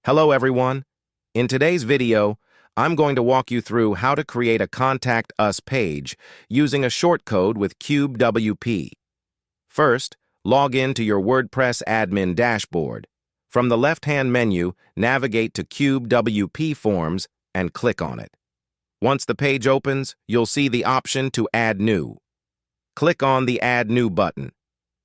Hello everyone. In today's video, I'm going to walk you through how to create a Contact Us page using a shortcode with CubeWP. First, log in to your WordPress admin dashboard. From the left-hand menu, navigate to CubeWP Forms and click on it. Once the page opens, you'll see the option to Add New. Click on the Add New button.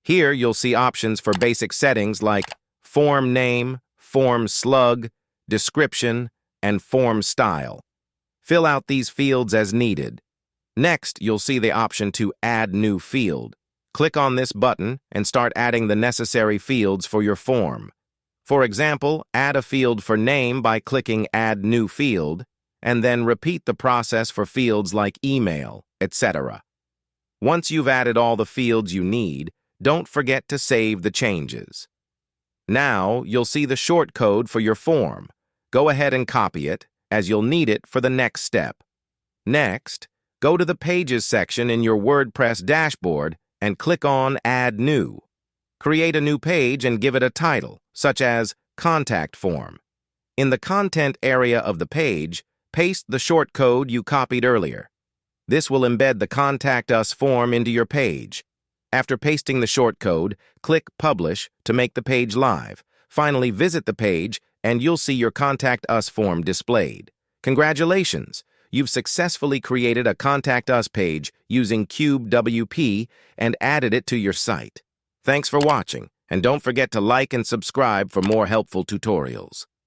Here you'll see options for basic settings like form name, form slug, description, and form style. Fill out these fields as needed. Next, you'll see the option to Add New Field. Click on this button and start adding the necessary fields for your form. For example, add a field for name by clicking Add New Field, and then repeat the process for fields like email, etc. Once you've added all the fields you need, don't forget to save the changes. Now, you'll see the shortcode for your form. Go ahead and copy it, as you'll need it for the next step. Next, go to the Pages section in your WordPress dashboard and click on Add New. Create a new page and give it a title, such as Contact Form. In the Content area of the page, paste the shortcode you copied earlier. This will embed the Contact Us form into your page. After pasting the shortcode, click Publish to make the page live. Finally, visit the page and you'll see your Contact Us form displayed. Congratulations! You've successfully created a Contact Us page using CubeWP and added it to your site. Thanks for watching, and don't forget to like and subscribe for more helpful tutorials.